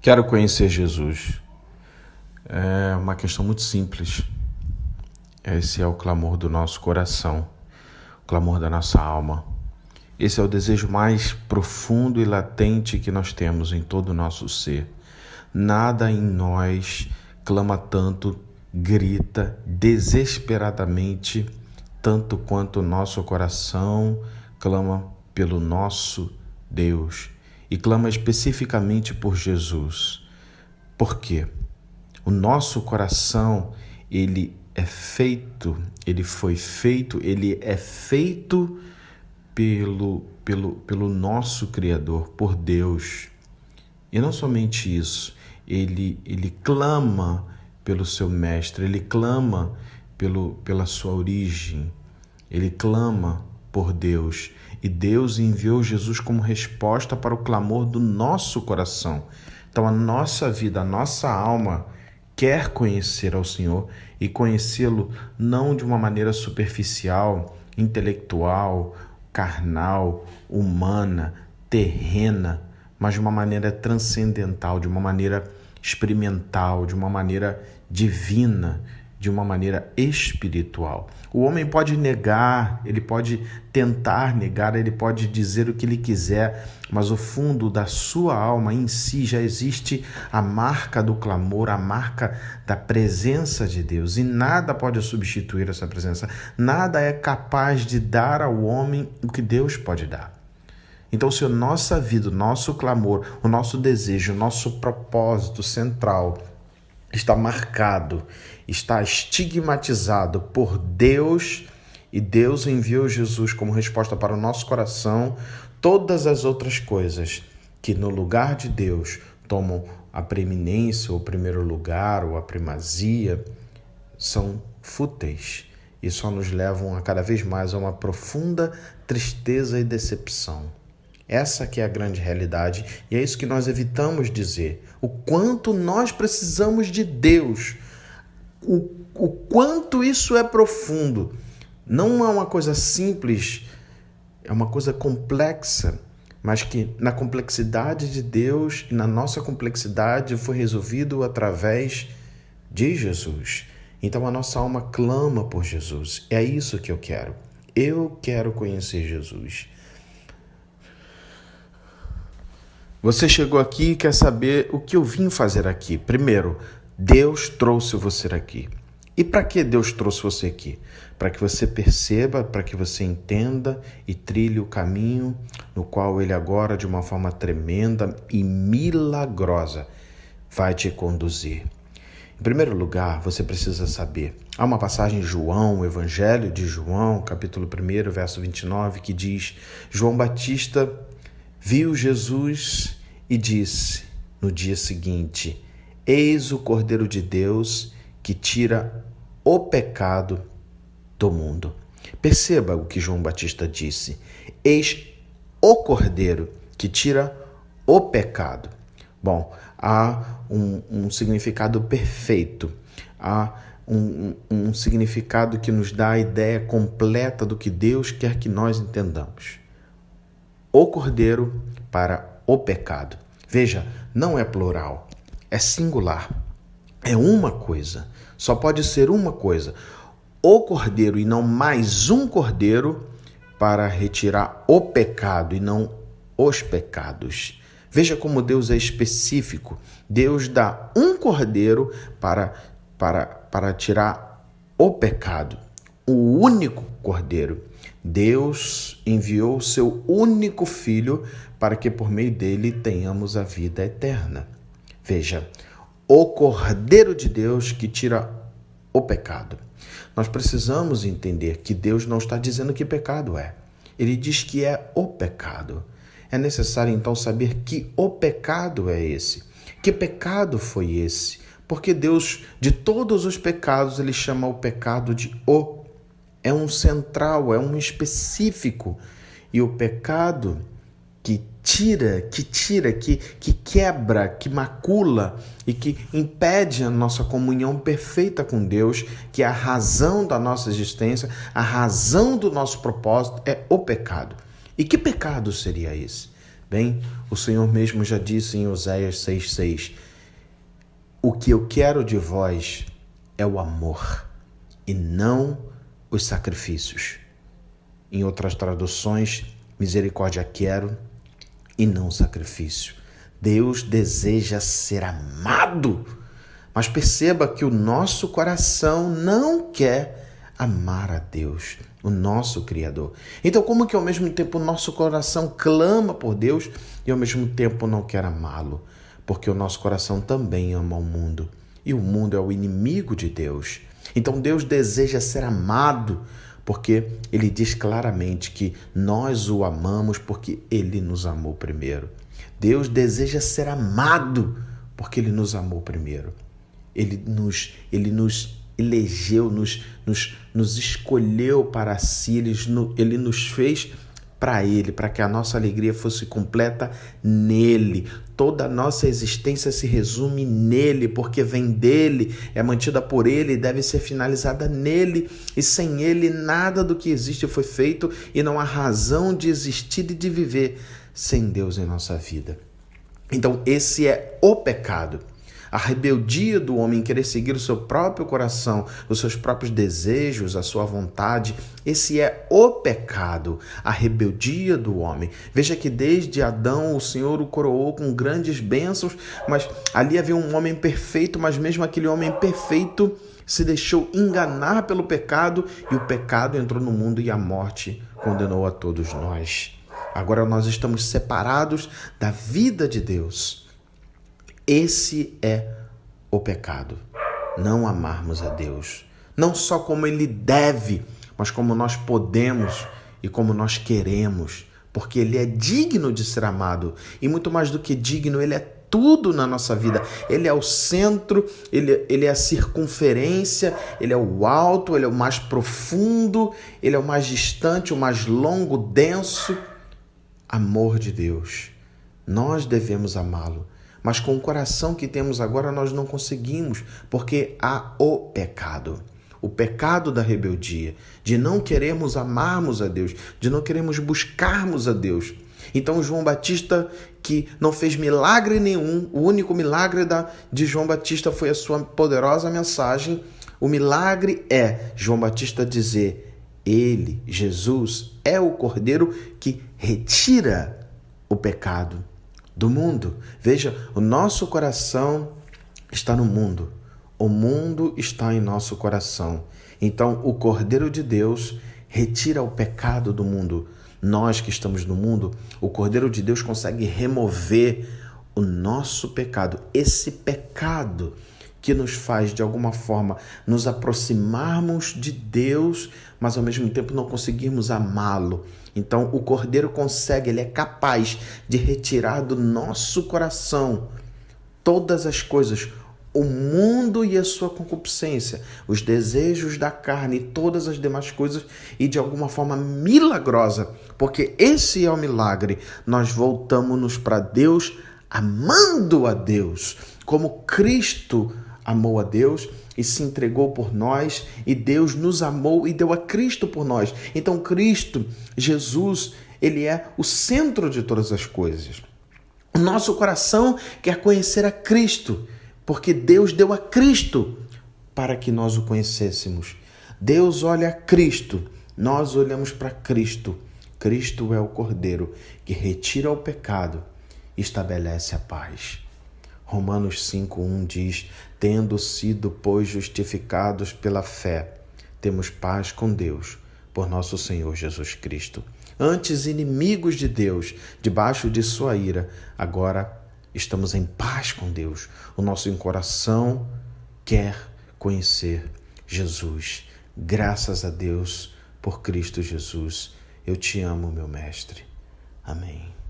Quero conhecer Jesus. É uma questão muito simples. Esse é o clamor do nosso coração, o clamor da nossa alma. Esse é o desejo mais profundo e latente que nós temos em todo o nosso ser. Nada em nós clama tanto, grita desesperadamente, tanto quanto o nosso coração clama pelo nosso Deus. E clama especificamente por Jesus. Por quê? O nosso coração, ele é feito pelo nosso Criador, por Deus. E não somente isso, ele clama pelo seu mestre, ele clama pela sua origem, ele clama por Deus. E Deus enviou Jesus como resposta para o clamor do nosso coração. Então a nossa vida, a nossa alma quer conhecer ao Senhor e conhecê-lo não de uma maneira superficial, intelectual, carnal, humana, terrena, mas de uma maneira transcendental, de uma maneira experimental, de uma maneira divina, de uma maneira espiritual. O homem pode negar, ele pode tentar negar, ele pode dizer o que ele quiser, mas o fundo da sua alma em si já existe a marca do clamor, a marca da presença de Deus, e nada pode substituir essa presença. Nada é capaz de dar ao homem o que Deus pode dar. Então, se a nossa vida, o nosso clamor, o nosso desejo, o nosso propósito central está marcado, está estigmatizado por Deus, e Deus enviou Jesus como resposta para o nosso coração, todas as outras coisas que no lugar de Deus tomam a preeminência, ou o primeiro lugar, ou a primazia, são fúteis e só nos levam a cada vez mais a uma profunda tristeza e decepção. Essa que é a grande realidade, e é isso que nós evitamos dizer. O quanto nós precisamos de Deus, o quanto isso é profundo. Não é uma coisa simples, é uma coisa complexa, mas que na complexidade de Deus e na nossa complexidade foi resolvido através de Jesus. Então a nossa alma clama por Jesus. É isso que eu quero. Eu quero conhecer Jesus. Você chegou aqui e quer saber o que eu vim fazer aqui. Primeiro, Deus trouxe você aqui. E para que Deus trouxe você aqui? Para que você perceba, para que você entenda e trilhe o caminho no qual Ele agora, de uma forma tremenda e milagrosa, vai te conduzir. Em primeiro lugar, você precisa saber. Há uma passagem em João, o Evangelho de João, capítulo 1, verso 29, que diz: João Batista viu Jesus e disse no dia seguinte: Eis o Cordeiro de Deus que tira o pecado do mundo. Perceba o que João Batista disse: Eis o Cordeiro que tira o pecado. Bom, há um significado perfeito, há um significado que nos dá a ideia completa do que Deus quer que nós entendamos. O Cordeiro para o pecado. Veja, não é plural, é singular. É uma coisa, só pode ser uma coisa. O Cordeiro e não mais um Cordeiro para retirar o pecado e não os pecados. Veja como Deus é específico. Deus dá um Cordeiro para tirar o pecado. O único Cordeiro. Deus enviou o seu único Filho para que por meio dele tenhamos a vida eterna. Veja, o Cordeiro de Deus que tira o pecado. Nós precisamos entender que Deus não está dizendo que pecado é. Ele diz que é o pecado. É necessário então saber que o pecado é esse. Que pecado foi esse? Porque Deus, de todos os pecados, ele chama o pecado de o. É um central, é um específico. E o pecado que quebra, que macula e que impede a nossa comunhão perfeita com Deus, que é a razão da nossa existência, a razão do nosso propósito, é o pecado. E que pecado seria esse? Bem, o Senhor mesmo já disse em Oséias 6,6: o que eu quero de vós é o amor e não os sacrifícios. Em outras traduções, misericórdia quero e não sacrifício. Deus deseja ser amado, mas perceba que o nosso coração não quer amar a Deus, o nosso Criador. Então, como que ao mesmo tempo o nosso coração clama por Deus e ao mesmo tempo não quer amá-lo? Porque o nosso coração também ama o mundo e o mundo é o inimigo de Deus. Então, Deus deseja ser amado porque Ele diz claramente que nós o amamos porque Ele nos amou primeiro. Deus deseja ser amado porque Ele nos amou primeiro. Ele nos elegeu, nos escolheu para si, Ele nos fez para Ele, para que a nossa alegria fosse completa nele. Toda a nossa existência se resume nele, porque vem dele, é mantida por ele, deve ser finalizada nele. E sem ele, nada do que existe foi feito e não há razão de existir e de viver sem Deus em nossa vida. Então, esse é o pecado. A rebeldia do homem querer seguir o seu próprio coração, os seus próprios desejos, a sua vontade, esse é o pecado, a rebeldia do homem. Veja que desde Adão o Senhor o coroou com grandes bênçãos, mas ali havia um homem perfeito, mas mesmo aquele homem perfeito se deixou enganar pelo pecado e o pecado entrou no mundo e a morte condenou a todos nós. Agora nós estamos separados da vida de Deus. Esse é o pecado, não amarmos a Deus, não só como Ele deve, mas como nós podemos e como nós queremos, porque Ele é digno de ser amado e muito mais do que digno, Ele é tudo na nossa vida. Ele é o centro, ele é a circunferência, Ele é o alto, Ele é o mais profundo, Ele é o mais distante, o mais longo, denso. Amor de Deus, nós devemos amá-lo. Mas com o coração que temos agora nós não conseguimos, porque há o pecado da rebeldia, de não querermos amarmos a Deus, de não querermos buscarmos a Deus. Então João Batista, que não fez milagre nenhum, o único milagre de João Batista foi a sua poderosa mensagem. O milagre é João Batista dizer: Ele, Jesus, é o Cordeiro que retira o pecado do mundo. Veja, o nosso coração está no mundo. O mundo está em nosso coração. Então, o Cordeiro de Deus retira o pecado do mundo. Nós que estamos no mundo, o Cordeiro de Deus consegue remover o nosso pecado. Esse pecado que nos faz, de alguma forma, nos aproximarmos de Deus, mas ao mesmo tempo não conseguirmos amá-lo. Então, o Cordeiro consegue, ele é capaz de retirar do nosso coração todas as coisas, o mundo e a sua concupiscência, os desejos da carne e todas as demais coisas, e de alguma forma milagrosa, porque esse é o milagre, nós voltamos para Deus, amando a Deus, como Cristo amou a Deus e se entregou por nós, e Deus nos amou e deu a Cristo por nós. Então Cristo, Jesus, ele é o centro de todas as coisas. O nosso coração quer conhecer a Cristo, porque Deus deu a Cristo para que nós o conhecêssemos. Deus olha a Cristo, nós olhamos para Cristo. Cristo é o Cordeiro que retira o pecado e estabelece a paz. Romanos 5:1 diz: tendo sido, pois, justificados pela fé, temos paz com Deus, por nosso Senhor Jesus Cristo. Antes inimigos de Deus, debaixo de sua ira, agora estamos em paz com Deus. O nosso coração quer conhecer Jesus. Graças a Deus por Cristo Jesus. Eu te amo, meu mestre. Amém.